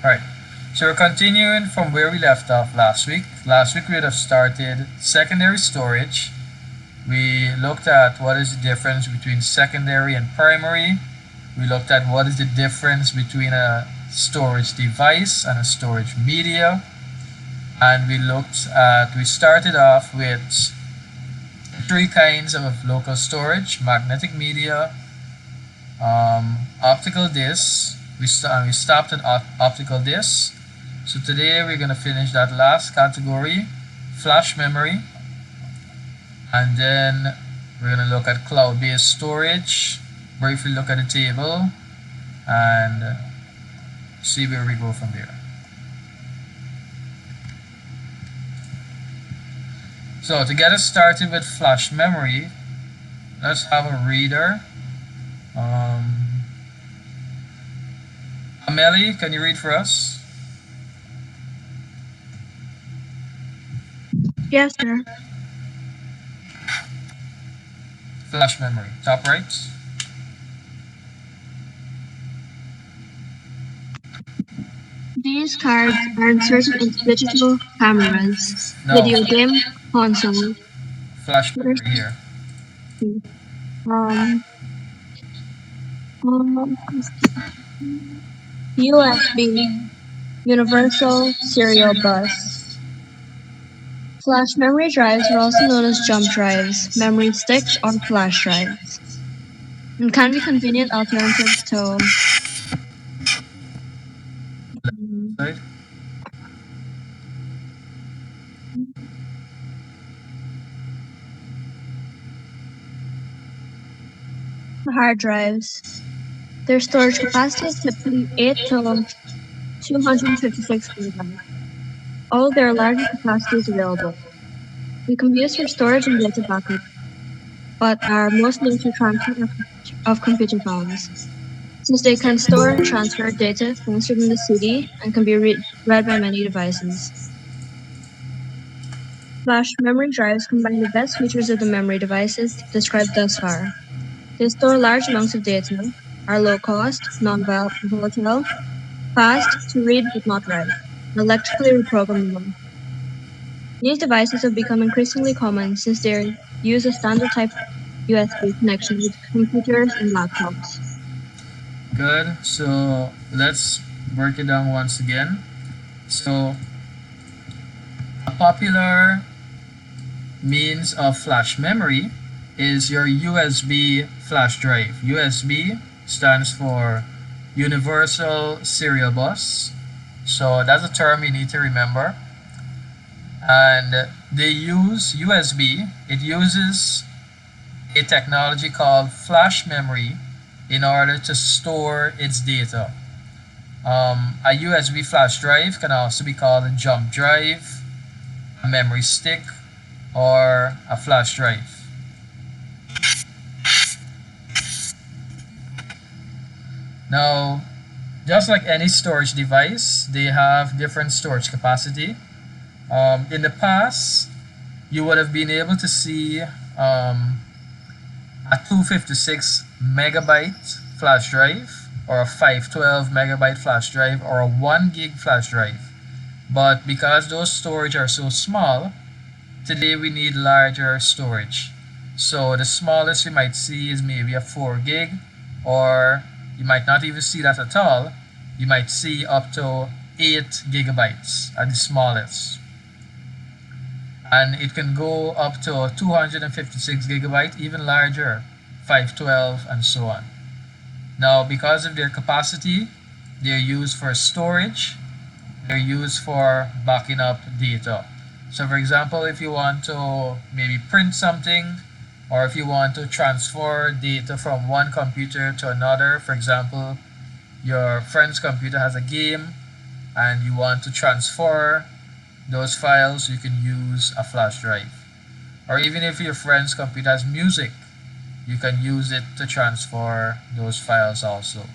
Right. So we're continuing from where we left off last week. Last week we would have started secondary storage. We looked at what is the difference between secondary and primary. We looked at what is the difference between a storage device and a storage media. And we started off with three kinds of local storage: magnetic media, optical discs. We stopped at optical discs. So today we're going to finish that last category, flash memory, and then we're going to look at cloud-based storage, briefly look at the table, and see where we go from there. So to get us started with flash memory, let's have a reader. Amelie, can you read for us? Yes, sir. Flash memory, top right. These cards are inserted into digital cameras, No, video game console, flash memory here. um, USB, Universal Serial Bus. Flash memory drives are also known as jump drives, memory sticks, or flash drives, and can be convenient alternatives to Right. hard drives. Their storage capacity is typically 8 to 256 gigabytes. All their larger capacities available. They can be used for storage and data backup, but are mostly used for transfer of computer files, since they can store and transfer data faster than the CD and can be read by many devices. Flash memory drives combine the best features of the memory devices described thus far. They store large amounts of data, are low cost, non-volatile, fast to read but not write, and electrically reprogrammable. These devices have become increasingly common since they use a standard type USB connection with computers and laptops. Good. So let's break it down once again. So a popular means of flash memory is your USB flash drive. USB stands for Universal Serial Bus. So that's a term you need to remember. And they use USB. It uses a technology called flash memory in order to store its data. A USB flash drive can also be called a jump drive, a memory stick, or a flash drive. Now, just like any storage device, they have different storage capacity. In the past, you would have been able to see a 256 megabyte flash drive, or a 512 megabyte flash drive, or a 1 gig flash drive. But because those storage are so small, today we need larger storage. So the smallest you might see is maybe a 4 gig, or you might not even see that at all. You might see up to 8 gigabytes at the smallest. And it can go up to 256 gigabyte, even larger, 512, and so on. Now, because of their capacity, they're used for storage, they're used for backing up data. So for example, if you want to maybe print something, or if you want to transfer data from one computer to another, for example, your friend's computer has a game and you want to transfer those files, you can use a flash drive. Or even if your friend's computer has music, you can use it to transfer those files also.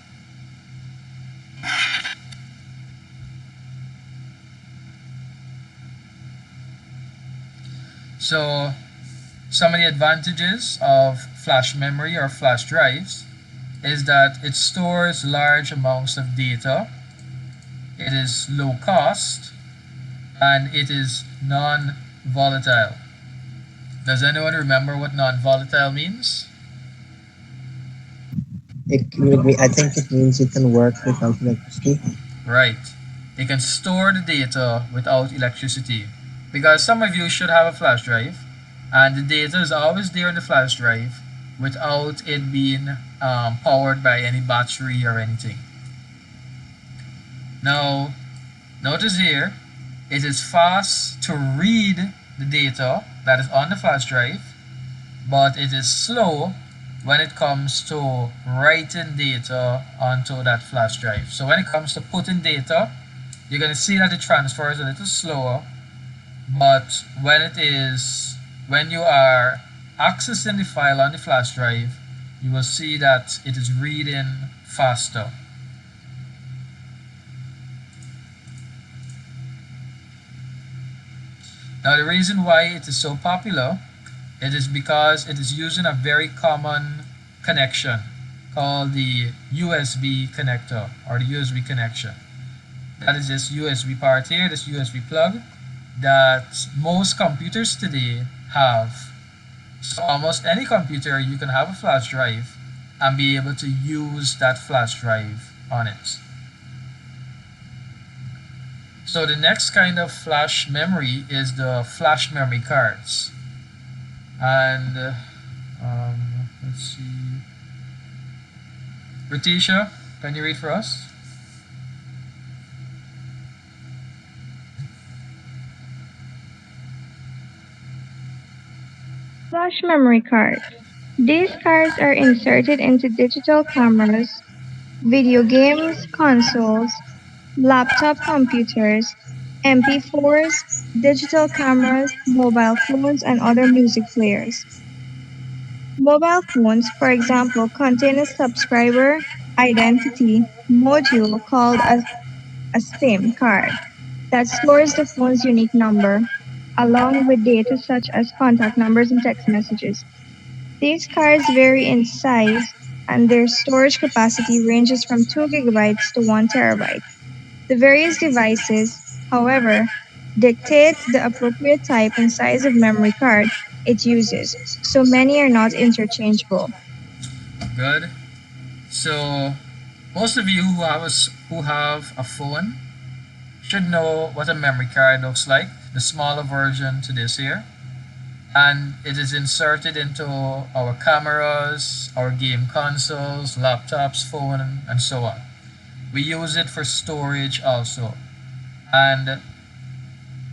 So some of the advantages of flash memory or flash drives is that it stores large amounts of data. it is low cost, and it is non-volatile. Does anyone remember what non-volatile means? I think it means it can work without electricity. Right. It can store the data without electricity. Because some of you should have a flash drive, and the data is always there in the flash drive without it being powered by any battery or anything. Now, notice here, it is fast to read the data that is on the flash drive, but it is slow when it comes to writing data onto that flash drive. So when it comes to putting data, you're going to see that the transfer is a little slower, but when you are accessing the file on the flash drive, you will see that it is reading faster. Now the reason why it is so popular, it is because it is using a very common connection called the USB connector, or the USB connection. That is this USB part here, this USB plug that most computers today have. So almost any computer, you can have a flash drive and be able to use that flash drive on it. So the next kind of flash memory is the flash memory cards. And let's see. Ritisha, can you read for us? Flash memory cards. These cards are inserted into digital cameras, video games, consoles, laptop computers, MP4s, digital cameras, mobile phones, and other music players. Mobile phones, for example, contain a subscriber identity module called a SIM card that stores the phone's unique number, along with data such as contact numbers and text messages. These cards vary in size, and their storage capacity ranges from 2 gigabytes to 1 terabyte. The various devices, however, dictate the appropriate type and size of memory card it uses, so many are not interchangeable. Good. So most of you who have a phone should know what a memory card looks like, the smaller version to this here. And it is inserted into our cameras, our game consoles, laptops, phone, and so on. We use it for storage also. And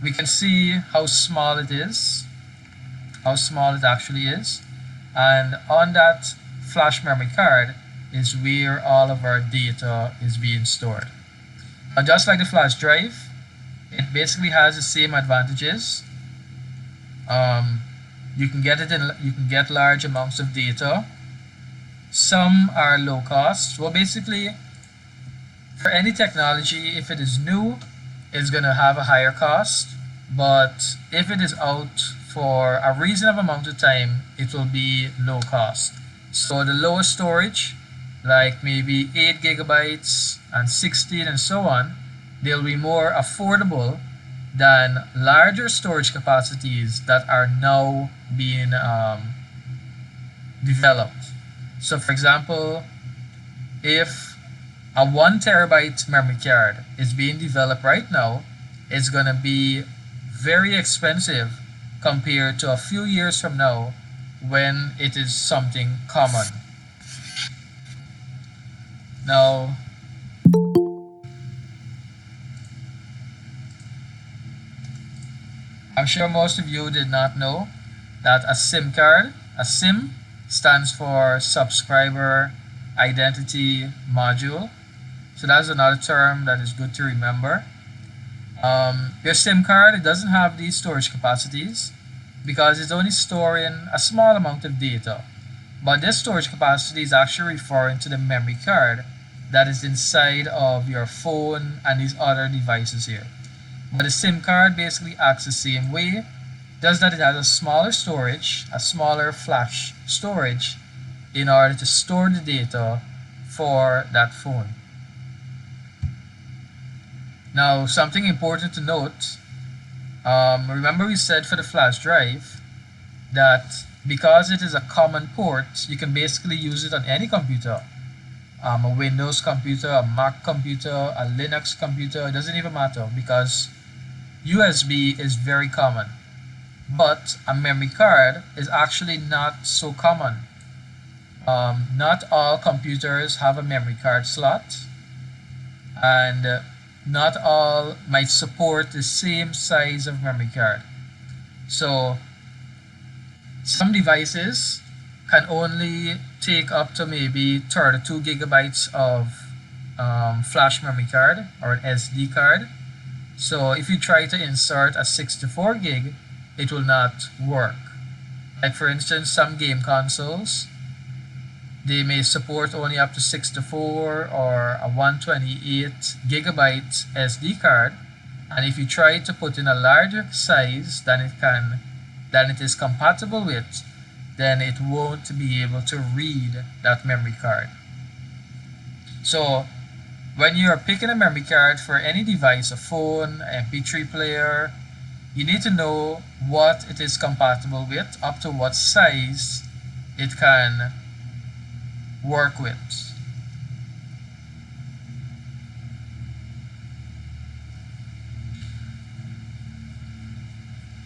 we can see how small it is, how small it actually is. And on that flash memory card is where all of our data is being stored. Now, just like the flash drive, it basically has the same advantages. Um, you can get large amounts of data. Some are low cost. Well, basically, for any technology, if it is new, it's going to have a higher cost. But if it is out for a reasonable amount of time, it will be low cost. So the lower storage, like maybe 8 gigabytes and 16 and so on, they'll be more affordable than larger storage capacities that are now being developed. So for example, if a 1 terabyte memory card is being developed right now, it's going to be very expensive compared to a few years from now when it is something common. Now, I'm sure most of you did not know that a SIM card, a SIM stands for Subscriber Identity Module. So that's another term that is good to remember. Your SIM card, it doesn't have these storage capacities because it's only storing a small amount of data. But this storage capacity is actually referring to the memory card that is inside of your phone and these other devices here. But the SIM card basically acts the same way, just that it has a smaller storage, a smaller flash storage in order to store the data for that phone. Now, something important to note, remember we said for the flash drive that because it is a common port, you can basically use it on any computer. A Windows computer, a Mac computer, a Linux computer, it doesn't even matter because USB is very common. But a memory card is actually not so common. Not all computers have a memory card slot, and not all might support the same size of memory card. So some devices can only take up to maybe 32 gigabytes of flash memory card or an SD card. So if you try to insert a 64 gig, it will not work. Like for instance, some game consoles, they may support only up to 64 or a 128 gigabyte SD card, and if you try to put in a larger size than it is compatible with, then it won't be able to read that memory card. So when you're picking a memory card for any device, a phone, MP3 player, you need to know what it is compatible with, up to what size it can work with.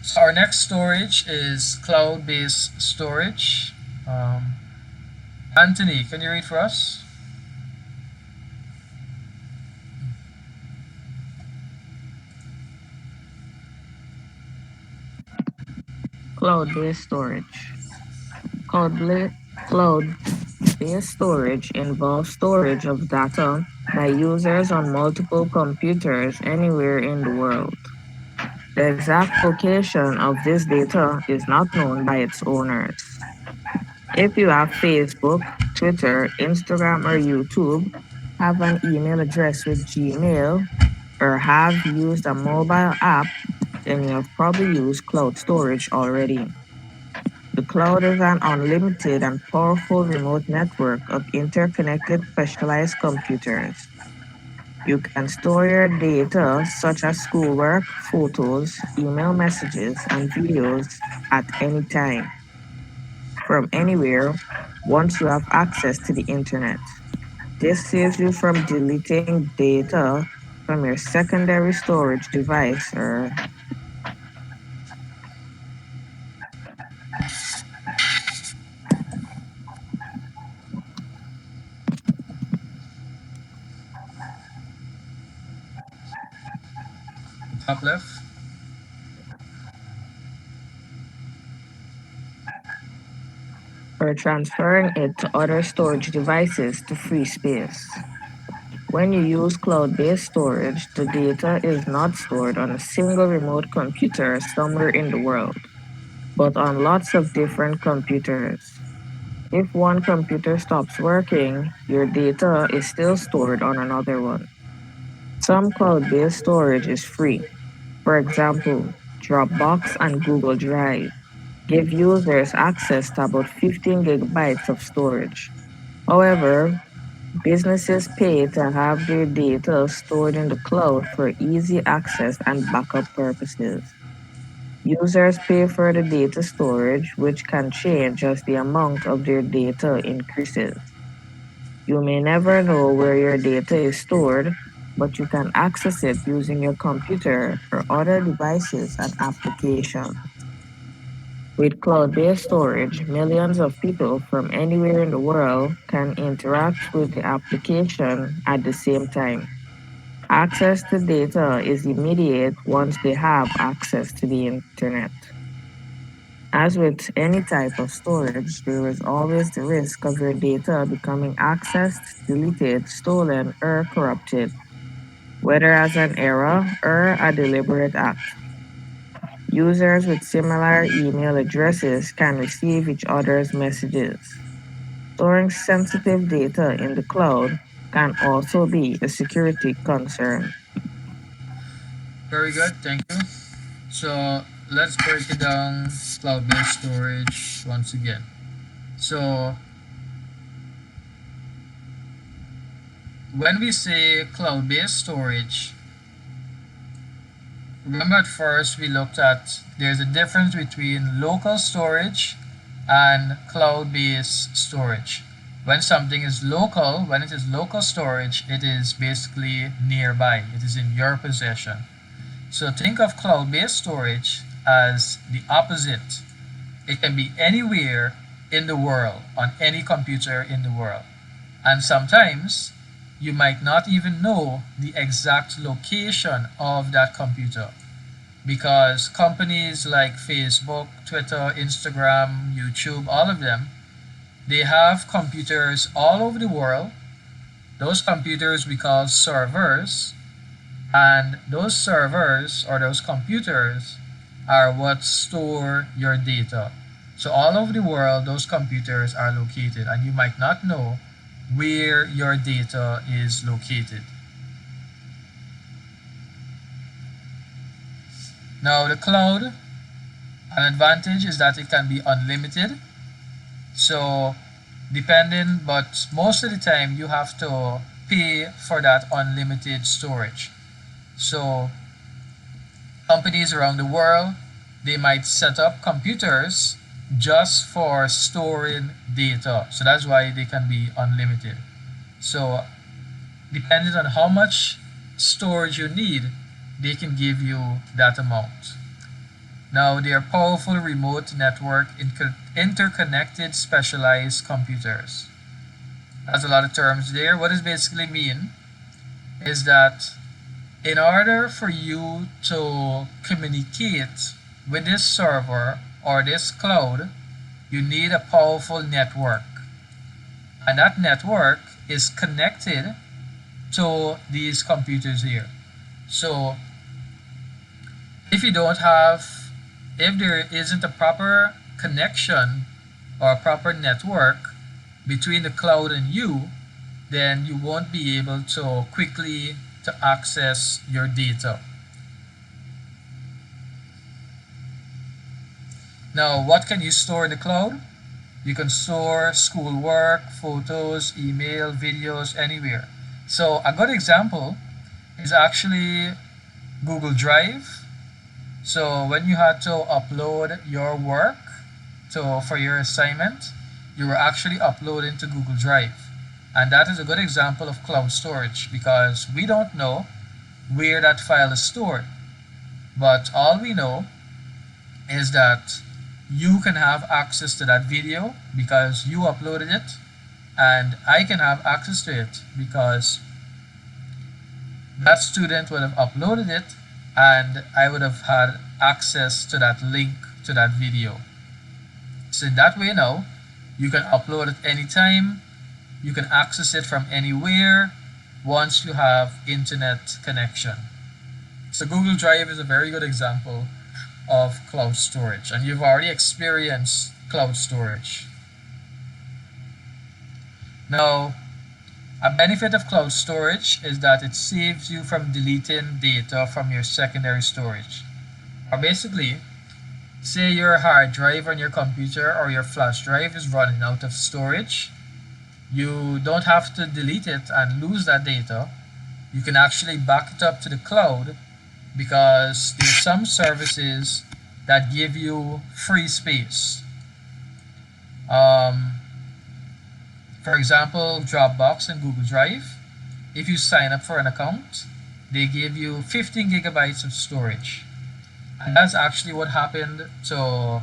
So our next storage is cloud-based storage. Anthony, can you read for us? Cloud-based storage. Cloud-based storage involves storage of data by users on multiple computers anywhere in the world. The exact location of this data is not known by its owners. If you have Facebook, Twitter, Instagram, or YouTube, have an email address with Gmail, or have used a mobile app, then you have probably used cloud storage already. The cloud is an unlimited and powerful remote network of interconnected specialized computers. You can store your data, such as schoolwork, photos, email messages, and videos, at any time, from anywhere, once you have access to the internet. This saves you from deleting data from your secondary storage device or Top left. transferring it to other storage devices to free space. When you use cloud-based storage, the data is not stored on a single remote computer somewhere in the world, but on lots of different computers. If one computer stops working, your data is still stored on another one. Some cloud-based storage is free. For example, Dropbox and Google Drive give users access to about 15 gigabytes of storage. However, businesses pay to have their data stored in the cloud for easy access and backup purposes. Users pay for the data storage, which can change as the amount of their data increases. You may never know where your data is stored, but you can access it using your computer or other devices and applications. With cloud-based storage, millions of people from anywhere in the world can interact with the application at the same time. Access to data is immediate once they have access to the internet. As with any type of storage, there is always the risk of your data becoming accessed, deleted, stolen, or corrupted, whether as an error or a deliberate act. Users with similar email addresses can receive each other's messages. Storing sensitive data in the cloud can also be a security concern. Very good, thank you. So let's break it down, cloud-based storage once again. So when we say cloud-based storage, Remember at first we looked at there's a difference between local storage and cloud-based storage. When something is local, when it is local storage, it is basically nearby. It is in your possession. So think of cloud-based storage as the opposite. It can be anywhere in the world, on any computer in the world. And sometimes you might not even know the exact location of that computer because companies like Facebook, Twitter, Instagram, YouTube, all of them, they have computers all over the world. Those computers we call servers, and those servers or those computers are what store your data. So all over the world, those computers are located, and you might not know where your data is located. Now, the cloud, an advantage is that it can be unlimited. So, depending, but most of the time you have to pay for that unlimited storage. So, companies around the world, they might set up computers just for storing data. So that's why they can be unlimited. So depending on how much storage you need, they can give you that amount. Now they are powerful remote network interconnected specialized computers. That's a lot of terms there. What it basically mean is that in order for you to communicate with this server or this cloud, you need a powerful network. And that network is connected to these computers here. So if you don't have, if there isn't a proper connection or a proper network between the cloud and you, then you won't be able to quickly to access your data. Now, what can you store in the cloud? You can store schoolwork, photos, email, videos, anywhere. So a good example is actually Google Drive. So when you had to upload your work for your assignment, you were actually uploading to Google Drive. And that is a good example of cloud storage because we don't know where that file is stored. But all we know is that you can have access to that video because you uploaded it, and I can have access to it because that student would have uploaded it and I would have had access to that link to that video. So in that way now, you can upload it anytime, you can access it from anywhere once you have internet connection. So Google Drive is a very good example of cloud storage, and you've already experienced cloud storage. Now, a benefit of cloud storage is that it saves you from deleting data from your secondary storage. Or basically, say your hard drive on your computer or your flash drive is running out of storage, you don't have to delete it and lose that data. You can actually back it up to the cloud because there's some services that give you free space. For example, Dropbox and Google Drive. If you sign up for an account, they give you 15 gigabytes of storage. And that's actually what happened to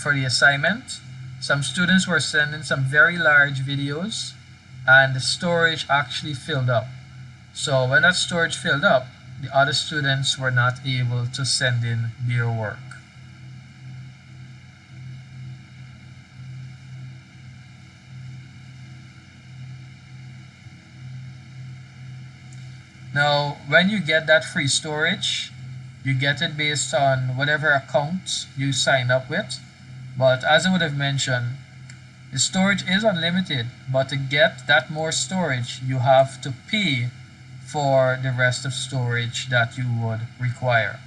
for the assignment. Some students were sending some very large videos and the storage actually filled up. So when that storage filled up, the other students were not able to send in their work. Now, when you get that free storage, you get it based on whatever account you sign up with. But as I would have mentioned, the storage is unlimited, but to get that more storage, you have to pay for the rest of storage that you would require.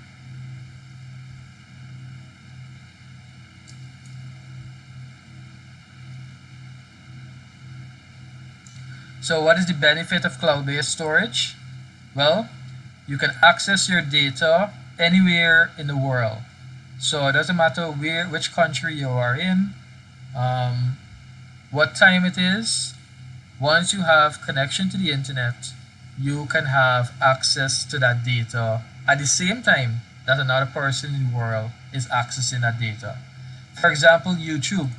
So what is the benefit of cloud-based storage? Well, you can access your data anywhere in the world. So it doesn't matter which country you are in, um, what time it is. Once you have connection to the internet, you can have access to that data at the same time that another person in the world is accessing that data. For example, YouTube.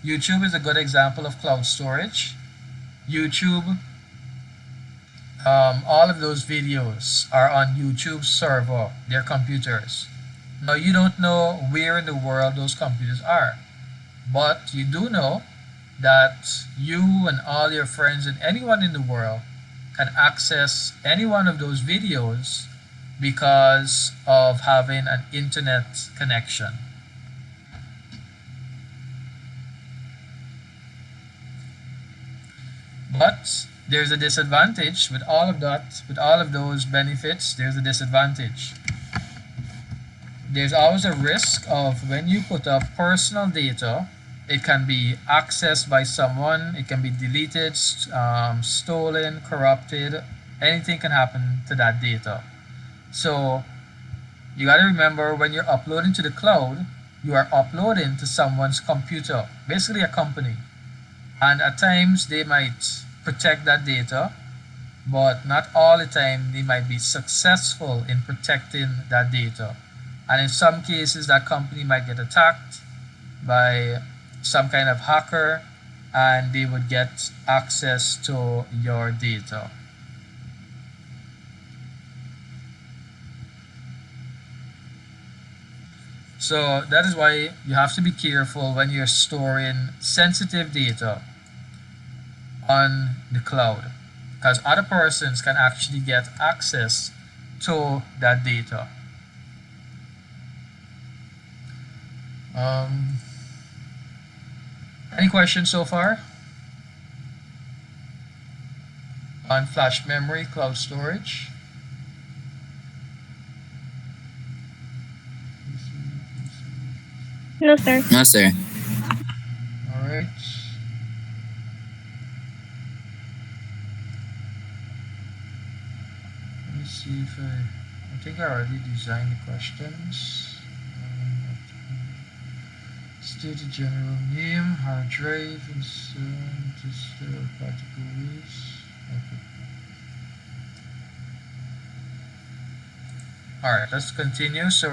YouTube is a good example of cloud storage. YouTube, all of those videos are on YouTube's server, their computers. Now, you don't know where in the world those computers are, but you do know that you and all your friends and anyone in the world can access any one of those videos because of having an internet connection. But there's a disadvantage with all of that, with all of those benefits, there's a disadvantage. There's always a risk of when you put up personal data, it can be accessed by someone, it can be deleted, stolen, corrupted, anything can happen to that data. So you got to remember when you're uploading to the cloud, you are uploading to someone's computer, basically a company. And at times they might protect that data, but not all the time they might be successful in protecting that data. And in some cases, that company might get attacked by some kind of hacker and they would get access to your data. So that is why you have to be careful when you're storing sensitive data on the cloud, because other persons can actually get access to that data. Any questions so far on flash memory, cloud storage? No, sir. No, sir. All right. Let me see if I think I already designed the questions. State a general name, hard drive, and just practical use. Okay. Alright, let's continue. So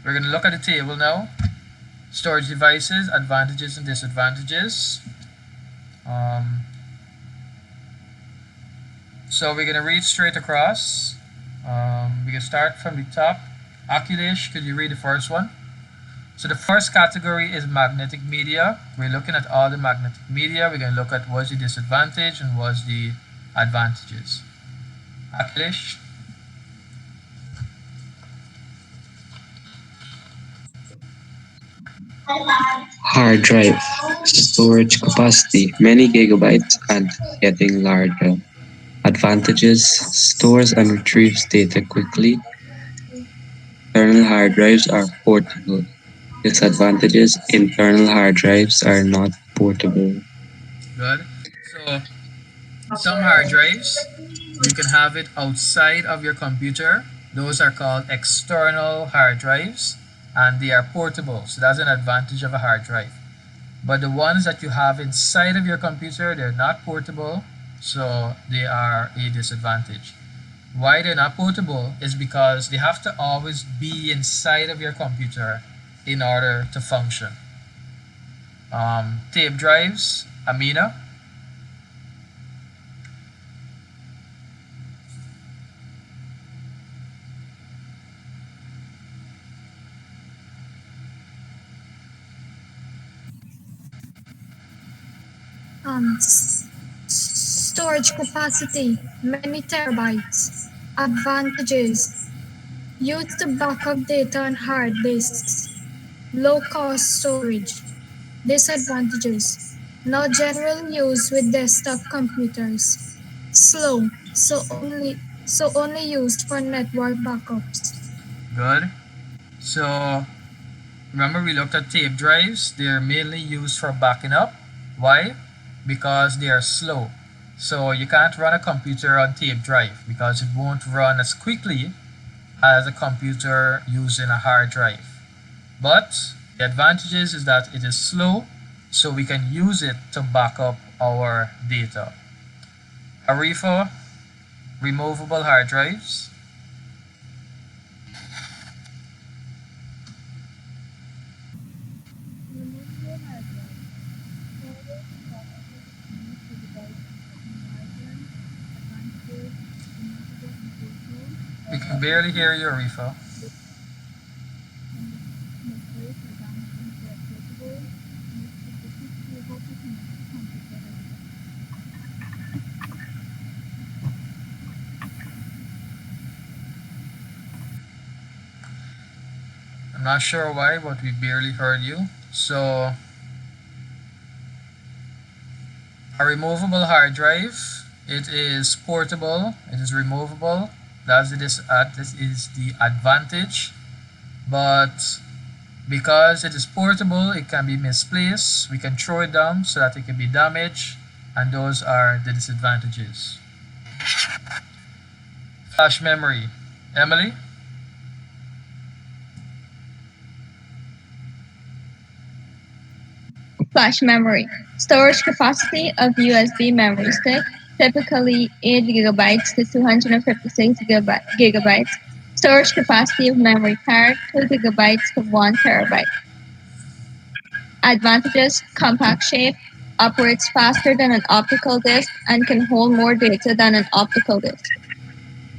we're going to look at the table now. Storage devices, advantages and disadvantages. So we're going to read straight across. We can start from the top. Akhilesh, could you read the first one? So the first category is magnetic media. We're looking at all the magnetic media. We're going to look at what's the disadvantage and what's the advantages. Akhilesh? Hard drive, storage capacity, many gigabytes and getting larger. Advantages, stores and retrieves data quickly. Internal hard drives are portable. Disadvantages, internal hard drives are not portable. Good. So some hard drives, you can have it outside of your computer. Those are called external hard drives and they are portable. So that's an advantage of a hard drive. But the ones that you have inside of your computer, they're not portable, so they are a disadvantage. Why they're not portable is because they have to always be inside of your computer in order to function. Tape drives, Amina. Storage capacity, many terabytes. Advantages, used to backup data on hard disks. Low cost storage. Disadvantages, not generally used with desktop computers. Slow, so only used for network backups. Good. So remember we looked at tape drives. They're mainly used for backing up. Why? Because they are slow. So you can't run a computer on tape drive because it won't run as quickly as a computer using a hard drive. But the advantages is that it is slow, so we can use it to back up our data. Arifa, removable hard drives. We can barely hear you, Arifa. I'm not sure why, but we barely heard you. So a removable hard drive, it is portable, it is removable. This is the advantage. But because it is portable, it can be misplaced. We can throw it down so that it can be damaged, and those are the disadvantages. Flash memory. Emily? Flash memory. Storage capacity of USB memory stick, typically 8 gigabytes to 256 gigabytes. Storage capacity of memory card, 2 gigabytes to 1 terabyte. Advantages: compact shape, operates faster than an optical disc, and can hold more data than an optical disc.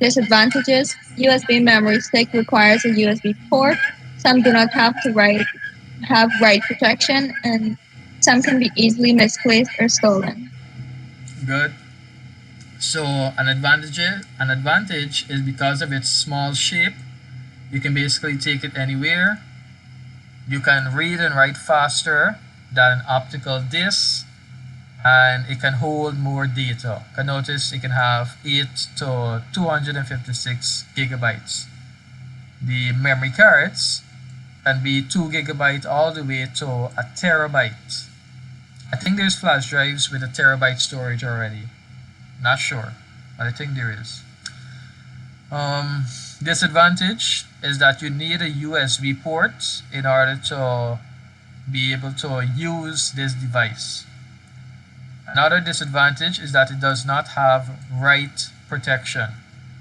Disadvantages: USB memory stick requires a USB port. Some do not have write protection, and some can be easily misplaced or stolen. Good. So an advantage is because of its small shape. You can basically take it anywhere. You can read and write faster than an optical disc, and it can hold more data. You can notice it can have 8 to 256 gigabytes. The memory cards can be 2 gigabyte all the way to a terabyte. I think there's flash drives with a terabyte storage already. Not sure, but I think there is. Disadvantage is that you need a USB port in order to be able to use this device. Another disadvantage is that it does not have write protection.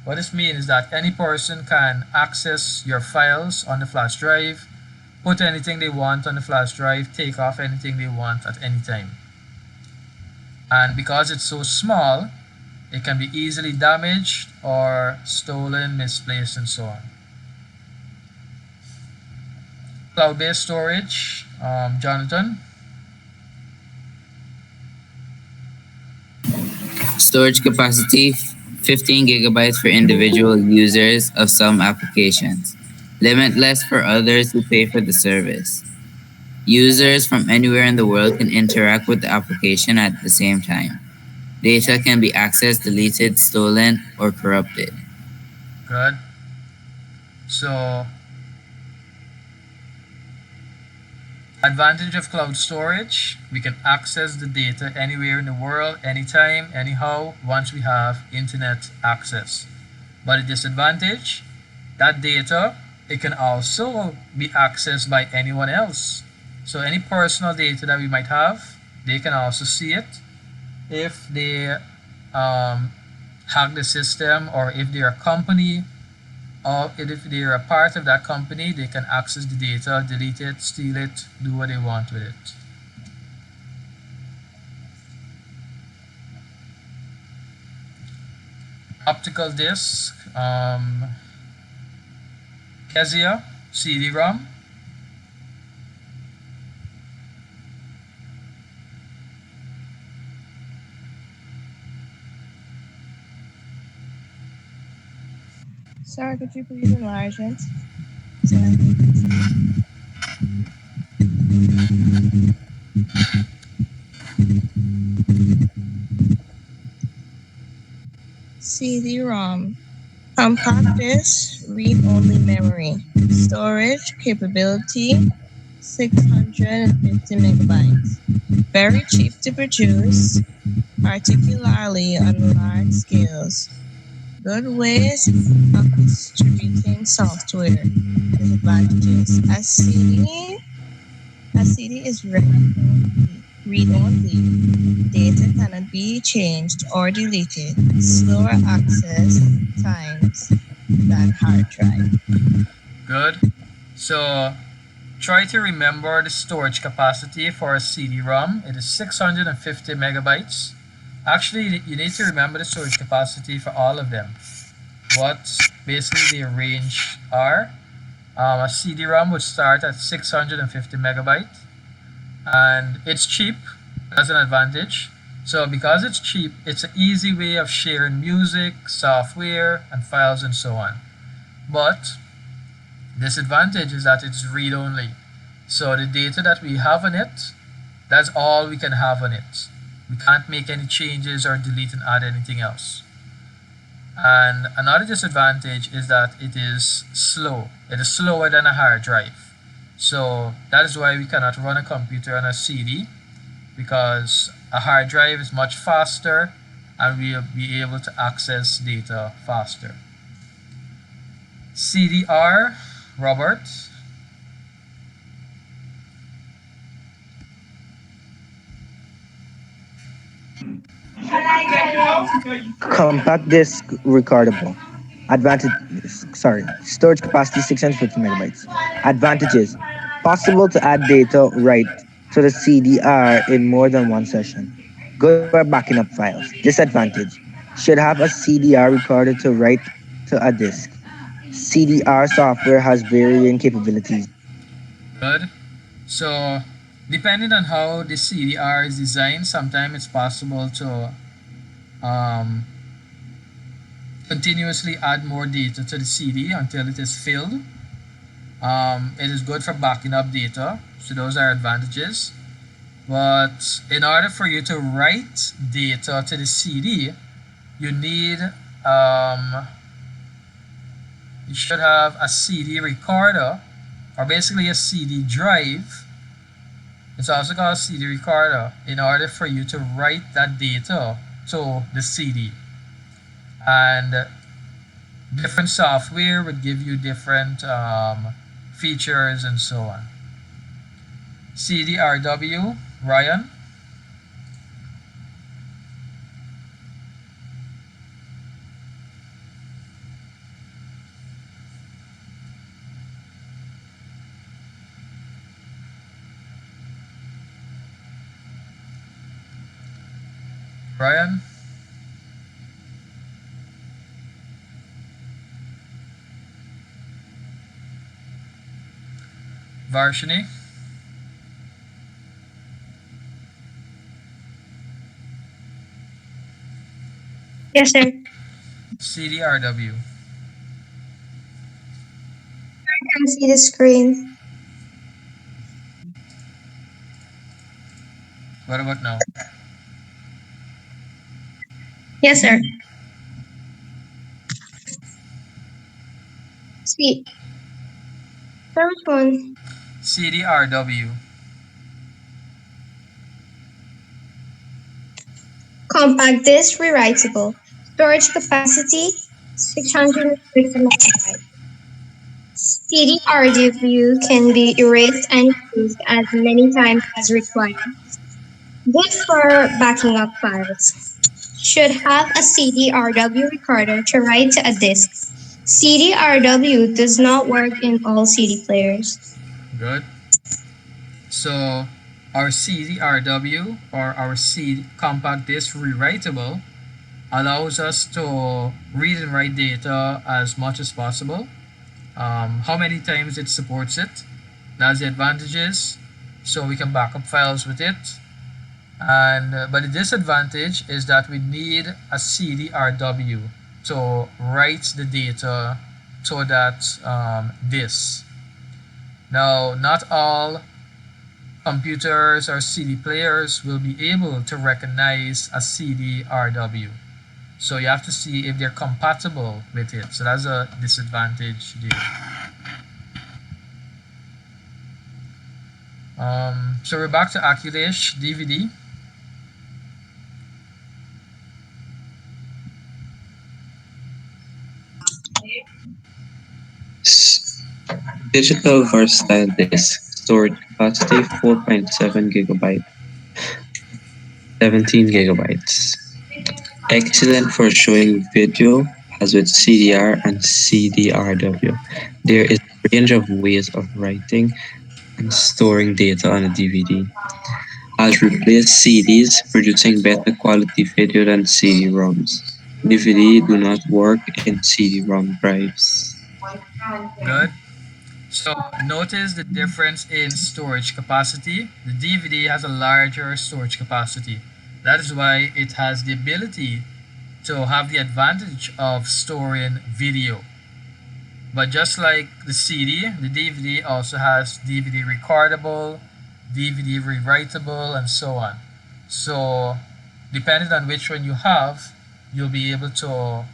What this means is that any person can access your files on the flash drive, put anything they want on the flash drive, take off anything they want at any time. And because it's so small, it can be easily damaged or stolen, misplaced, and so on. Cloud-based storage, Jonathan. Storage capacity 15 gigabytes for individual users of some applications, limitless for others who pay for the service. Users from anywhere in the world can interact with the application at the same time. Data can be accessed, deleted, stolen, or corrupted. Good. So, advantage of cloud storage, we can access the data anywhere in the world, anytime, anyhow, once we have internet access. But a disadvantage, that data, it can also be accessed by anyone else. So any personal data that we might have, they can also see it. If they hack the system, or if they're a company, or if they're a part of that company, they can access the data, delete it, steal it, do what they want with it. Optical disc, Kezia, CD-ROM. Sir, could you please enlarge it? CD-ROM. Compact disc, read-only memory. Storage capability 650 megabytes. Very cheap to produce. particularly on large scales. Good ways of distributing software. Disadvantages. A CD is read-only. Data cannot be changed or deleted. Slower access times than hard drive. Good. So try to remember the storage capacity for a CD-ROM. It is 650 megabytes. Actually, you need to remember the storage capacity for all of them. What basically the range are. A CD-ROM would start at 650 megabyte, and it's cheap. That's an advantage. So because it's cheap, it's an easy way of sharing music, software, and files and so on. But disadvantage is that it's read-only. So the data that we have on it, that's all we can have on it. We can't make any changes or delete and add anything else. And another disadvantage is that it is slow. It is slower than a hard drive. So that is why we cannot run a computer on a CD, because a hard drive is much faster and we'll be able to access data faster. CDR, Robert. Compact disk recordable. Advantage, sorry, storage capacity 650 megabytes. Advantages: possible to add data right to the CDR in more than one session. Good for backing up files. Disadvantage: should have a CDR recorder to write to a disk. CDR software has varying capabilities. Good. So depending on how the CDR is designed, sometimes it's possible to um, continuously add more data to the CD until it is filled. It is good for backing up data, so those are advantages. But in order for you to write data to the CD, you need you should have a CD recorder, or basically a CD drive. It's also called a CD recorder, in order for you to write that data to the CD. And different software would give you different features and so on. CDRW, Ryan. Ryan. Varshini. Yes, sir. CDRW. I can see the screen. What about now? Yes, sir. See. Third one. CDRW. Compact disk rewritable. Storage capacity 650 megabytes. CD-RW can be erased and used as many times as required. Good for backing up files. Should have a CD-RW recorder to write to a disk. CD-RW does not work in all CD players. Good. So our CDRW, or our CD compact disk rewritable, allows us to read and write data as much as possible. How many times it supports it, that's the advantages. So we can back up files with it. And but the disadvantage is that we need a CDRW to write the data to that disk. Now, not all computers or CD players will be able to recognize a CD-RW. So you have to see if they're compatible with it. So that's a disadvantage there. So we're back to Akhilesh DVD. Digital versatile disk, storage capacity 4.7 gigabyte, 17 gigabytes. Excellent for showing video as with CDR and CDRW. There is a range of ways of writing and storing data on a DVD. Has replaced CDs, producing better quality video than CD-ROMs. DVD do not work in CD-ROM drives. Good. So notice the difference in storage capacity. The DVD has a larger storage capacity. That is why it has the ability to have the advantage of storing video. But just like the CD, the DVD also has DVD recordable, DVD rewritable, and so on. So depending on which one you have, you'll be able to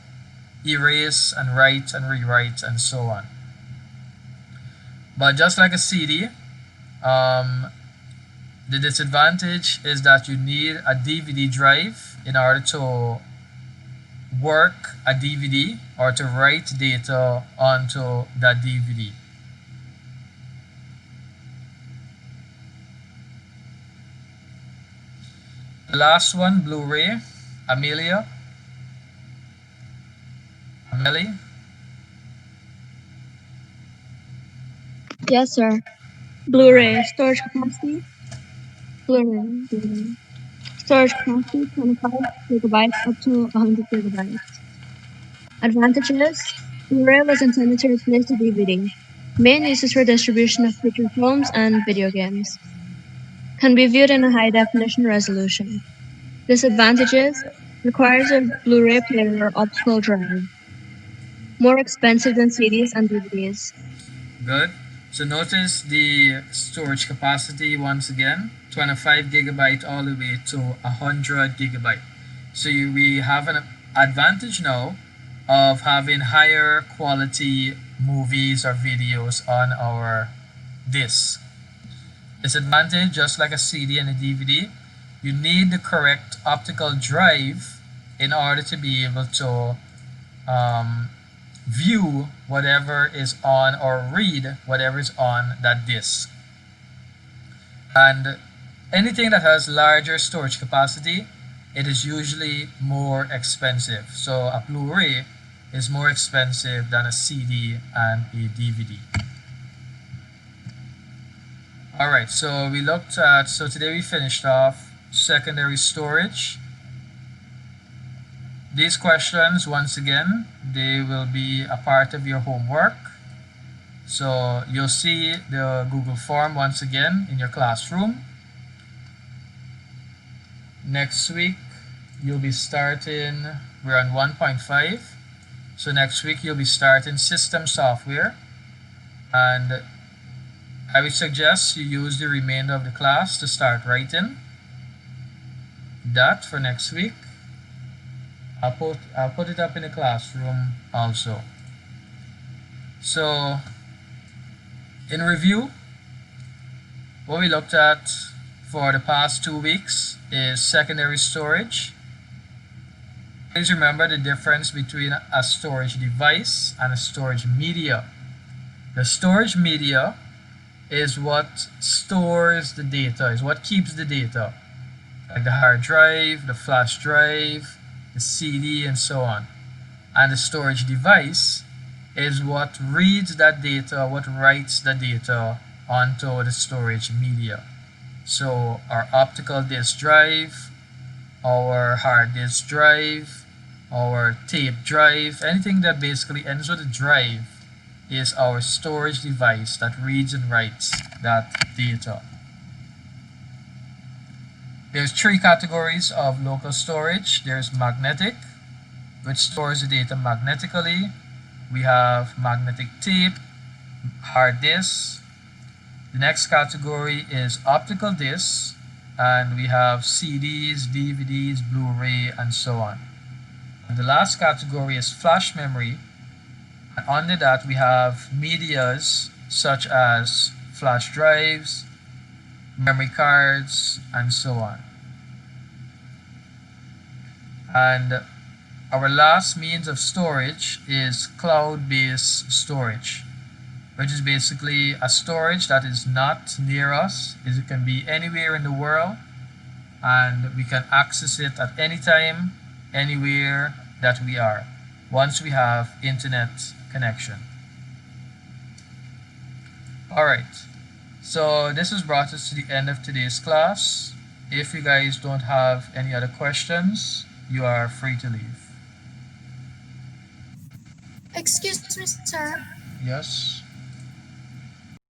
erase and write and rewrite and so on. But just like a CD, the disadvantage is that you need a DVD drive in order to work a DVD or to write data onto that DVD. The last one, Blu-ray. Amelia? Amelie? Yes, sir. Blu-ray storage capacity. Blu-ray. Storage capacity 25 gigabytes up to 100 gigabytes. Advantages: Blu-ray was intended to replace the DVD. Main uses for distribution of feature films and video games. Can be viewed in a high-definition resolution. Disadvantages: requires a Blu-ray player or optical drive. More expensive than CDs and DVDs. Good. So notice the storage capacity once again, 25 gigabyte all the way to 100 gigabyte. So we have an advantage now of having higher quality movies or videos on our disc. Disadvantage, just like a CD and a DVD, you need the correct optical drive in order to be able to view whatever is on or read whatever is on that disk. And anything that has larger storage capacity, it is usually more expensive. So a Blu-ray is more expensive than a CD and a DVD. Alright, so we looked at, so today we finished off secondary storage. These questions, once again, they will be a part of your homework. So you'll see the Google form once again in your classroom. Next week, you'll be starting, we're on 1.5. So next week, you'll be starting system software. And I would suggest you use the remainder of the class to start writing that for next week. I'll put it up in the classroom also. So in review, what we looked at for the past 2 weeks is secondary storage. Please remember the difference between a storage device and a storage media. The storage media is what stores the data, is what keeps the data, like the hard drive, the flash drive, the CD, and so on. And the storage device is what reads that data, what writes the data onto the storage media. So our optical disk drive, our hard disk drive, our tape drive, anything that basically ends with a drive is our storage device that reads and writes that data. There's 3 categories of local storage. There's magnetic, which stores the data magnetically. We have magnetic tape, hard disk. The next category is optical discs, and we have CDs, DVDs, Blu-ray, and so on. And the last category is flash memory. And under that we have medias such as flash drives, memory cards, and so on. And our last means of storage is cloud-based storage. which is basically a storage that is not near us. It can be anywhere in the world, and we can access it at any time, anywhere that we are, once we have internet connection. Alright, so this has brought us to the end of today's class. If you guys don't have any other questions, you are free to leave. Excuse me, sir. Yes?